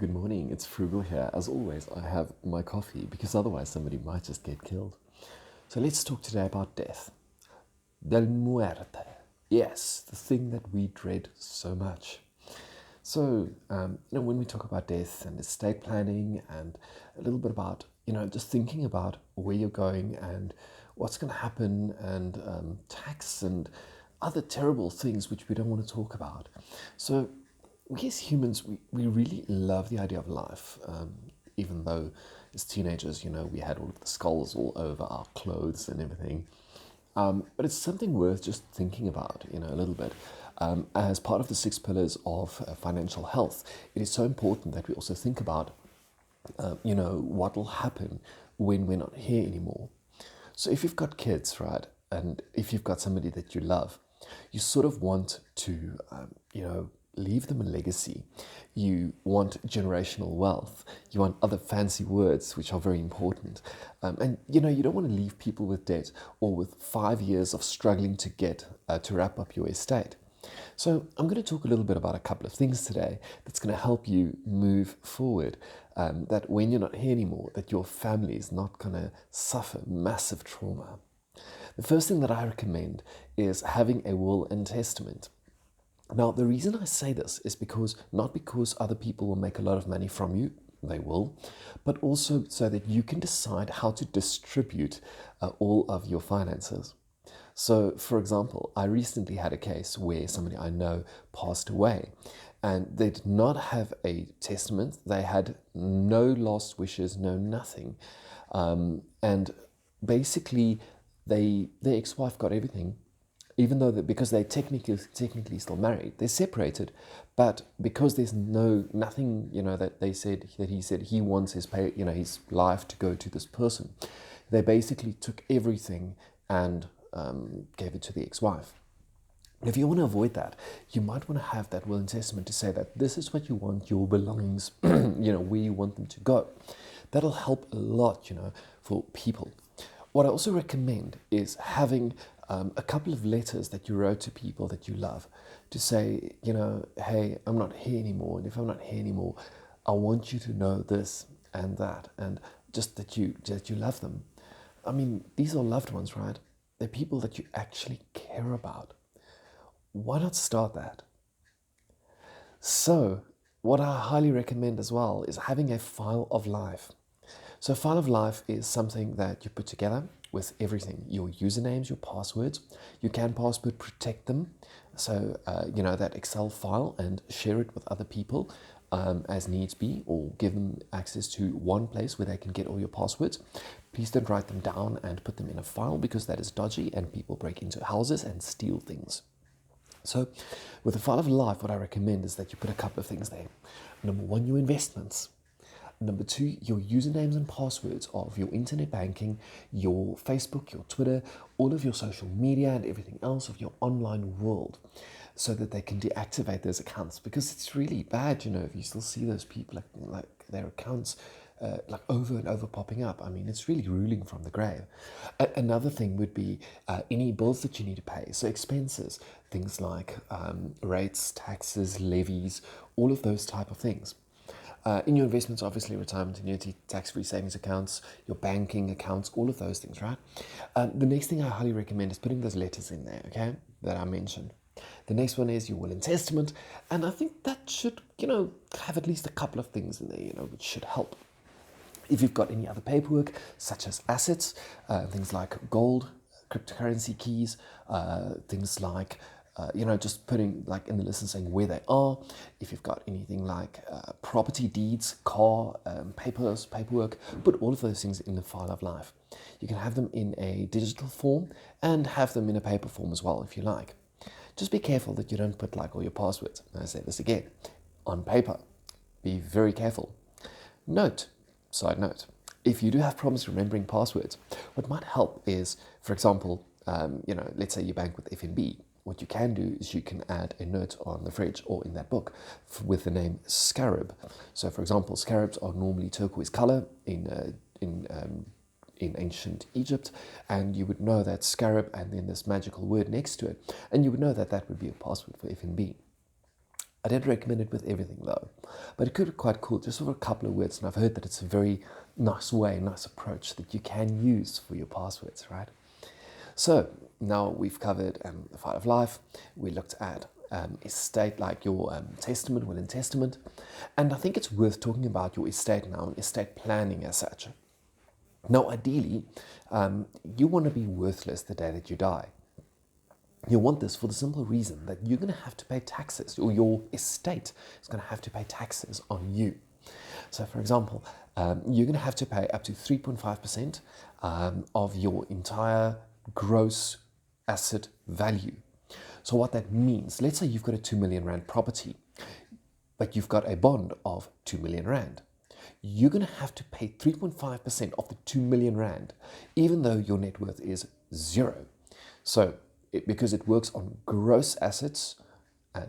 Good morning, it's Frugal here. As always, I have my coffee because otherwise somebody might just get killed. So let's talk today about death. Del muerte. Yes, the thing that we dread so much. So, when we talk about death and estate planning and a little bit about, just thinking about where you're going and what's going to happen and tax and other terrible things which we don't want to talk about. So, we as humans, we really love the idea of life, even though as teenagers, we had all of the skulls all over our clothes and everything. But it's something worth just thinking about, a little bit. As part of the 6 pillars of financial health, it is so important that we also think about, what will happen when we're not here anymore. So if you've got kids, right, and if you've got somebody that you love, you sort of want to, leave them a legacy. You want generational wealth. You want other fancy words, which are very important. And, you don't want to leave people with debt or with 5 years of struggling to get to wrap up your estate. So I'm going to talk a little bit about a couple of things today that's going to help you move forward, that when you're not here anymore, that your family is not going to suffer massive trauma. The first thing that I recommend is having a will and testament. Now, the reason I say this is not because other people will make a lot of money from you, they will, but also so that you can decide how to distribute all of your finances. So, for example, I recently had a case where somebody I know passed away and they did not have a testament. They had no last wishes, no nothing. And basically, their ex-wife got everything, even though because they technically still married. They're separated, but because there's nothing, that he said he wants his his life to go to this person, they basically took everything and gave it to the ex-wife. If you want to avoid that, you might want to have that will and testament to say that this is what you want your belongings, where you want them to go. That'll help a lot, for people. What I also recommend is having a couple of letters that you wrote to people that you love to say, hey, I'm not here anymore. And if I'm not here anymore, I want you to know this and that. And just that you love them. I mean, these are loved ones, right? They're people that you actually care about. Why not start that? So, what I highly recommend as well is having a file of life. So a file of life is something that you put together with everything, your usernames, your passwords. You can password protect them, so that Excel file, and share it with other people as needs be, or give them access to one place where they can get all your passwords. Please don't write them down and put them in a file because that is dodgy and people break into houses and steal things. So with a file of life, what I recommend is that you put a couple of things there. Number one, your investments. Number two, your usernames and passwords of your internet banking, your Facebook, your Twitter, all of your social media and everything else of your online world, so that they can deactivate those accounts. Because it's really bad, if you still see those people like their accounts over and over popping up. I mean, it's really ruling from the grave. Another thing would be any bills that you need to pay. So expenses, things like rates, taxes, levies, all of those type of things. In your investments, obviously, retirement annuity, tax-free savings accounts, your banking accounts, all of those things, right? The next thing I highly recommend is putting those letters in there, okay, that I mentioned. The next one is your will and testament, and I think that should, have at least a couple of things in there, which should help. If you've got any other paperwork, such as assets, things like gold, cryptocurrency keys, things like just putting like in the list and saying where they are. If you've got anything like property deeds, car, paperwork, put all of those things in the file of life. You can have them in a digital form and have them in a paper form as well if you like. Just be careful that you don't put like all your passwords. I say this again, on paper. Be very careful. Side note, if you do have problems remembering passwords, what might help is, for example, let's say you bank with FNB. What you can do is you can add a note on the fridge or in that book with the name scarab. So, for example, scarabs are normally turquoise color in ancient Egypt, and you would know that scarab and then this magical word next to it, and you would know that that would be a password for FNB. I don't recommend it with everything though, but it could be quite cool just for a couple of words. And I've heard that it's a very nice way, nice approach that you can use for your passwords, right? So now we've covered the file of life. We looked at estate, like your testament, will and testament. And I think it's worth talking about your estate now and estate planning as such. Now, ideally, you want to be worthless the day that you die. You want this for the simple reason that you're going to have to pay taxes, or your estate is going to have to pay taxes on you. So, for example, you're going to have to pay up to 3.5% of your entire gross asset value. So what that means, let's say you've got a 2 million rand property, but you've got a bond of 2 million rand. You're going to have to pay 3.5% of the 2 million rand, even though your net worth is zero. So, because it works on gross assets,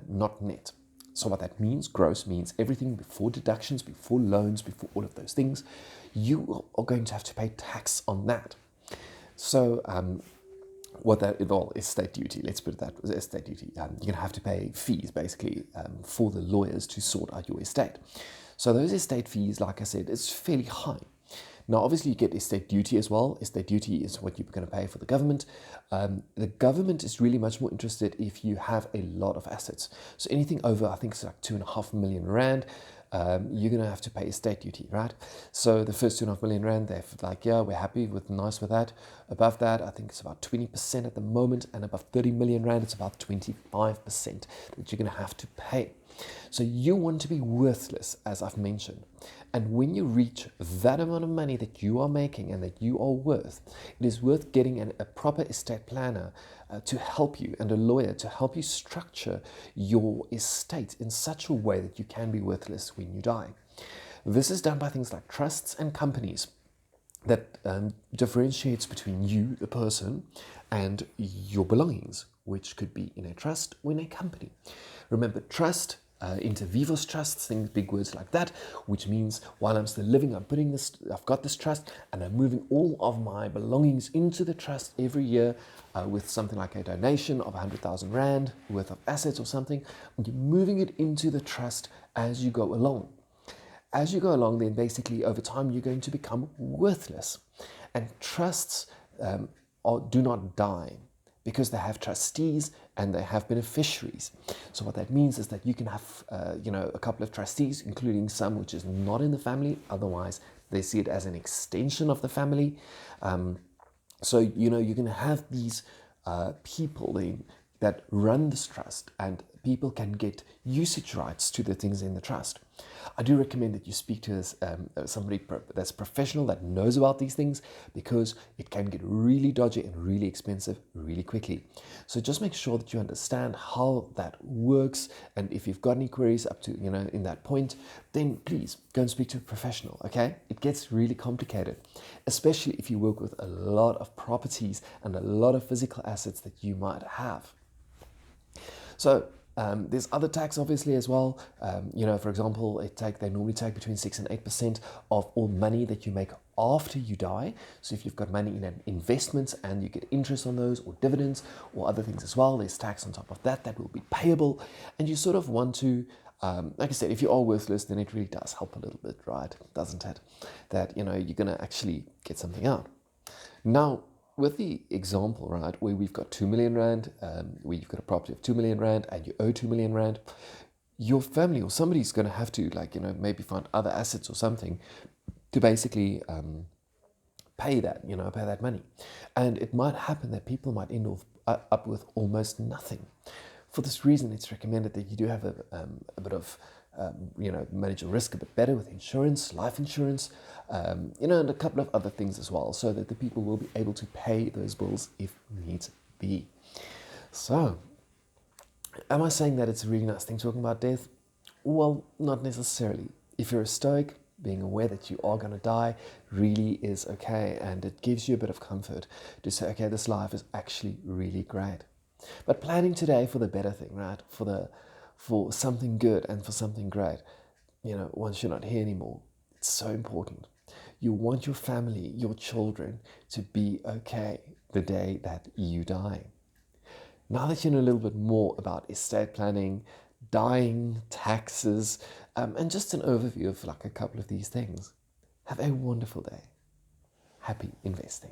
not net. So what that means, gross means everything before deductions, before loans, before all of those things, you are going to have to pay tax on that. So what that involves is estate duty. Let's put it that way, estate duty. You're going to have to pay fees basically for the lawyers to sort out your estate. So those estate fees, like I said, it's fairly high. Now, obviously, you get estate duty as well. Estate duty is what you're going to pay for the government. The government is really much more interested if you have a lot of assets. So anything over, I think it's like 2.5 million rand, you're going to have to pay estate duty, right? So the first 2.5 million rand, they're like, yeah, we're happy with nice with that. Above that, I think it's about 20% at the moment, and above 30 million rand, it's about 25% that you're going to have to pay. So you want to be worthless, as I've mentioned. And when you reach that amount of money that you are making and that you are worth, it is worth getting a proper estate planner to help you, and a lawyer to help you structure your estate in such a way that you can be worthless when you die. This is done by things like trusts and companies that differentiates between you, the person, and your belongings, which could be in a trust or in a company. Remember, trust, inter vivos trusts, things, big words like that, which means while I'm still living, I've got this trust, and I'm moving all of my belongings into the trust every year with something like a donation of 100,000 rand worth of assets or something. And you're moving it into the trust as you go along. As you go along, then basically over time you're going to become worthless. And trusts do not die, because they have trustees and they have beneficiaries. So what that means is that you can have, a couple of trustees, including some which is not in the family. Otherwise, they see it as an extension of the family. So you're going to have these people that run this trust, and people can get usage rights to the things in the trust. I do recommend that you speak to somebody that's professional, that knows about these things, because it can get really dodgy and really expensive really quickly. So just make sure that you understand how that works, and if you've got any queries up to, in that point, then please go and speak to a professional, okay? It gets really complicated, especially if you work with a lot of properties and a lot of physical assets that you might have. So there's other tax obviously as well. For example, they normally take between 6 and 8% of all money that you make after you die. So if you've got money in an investment and you get interest on those, or dividends, or other things as well, there's tax on top of that will be payable. And you sort of want to, like I said, if you are worthless, then it really does help a little bit, right? Doesn't it? That, you're going to actually get something out. Now, with the example, right, where we've got 2 million rand, where you've got a property of 2 million rand and you owe 2 million rand, your family or somebody's going to have to, maybe find other assets or something to basically pay that money. And it might happen that people might end up with almost nothing. For this reason, it's recommended that you do have a bit of manage your risk a bit better with insurance, life insurance, and a couple of other things as well, so that the people will be able to pay those bills if needs be. So, am I saying that it's a really nice thing talking about death? Well, not necessarily. If you're a stoic, being aware that you are going to die really is okay, and it gives you a bit of comfort to say, okay, this life is actually really great. But planning today for the better thing, right? For something good and for something great. Once you're not here anymore, it's so important. You want your family, your children, to be okay the day that you die. Now that you know a little bit more about estate planning, dying, taxes, and just an overview of like a couple of these things. Have a wonderful day. Happy investing.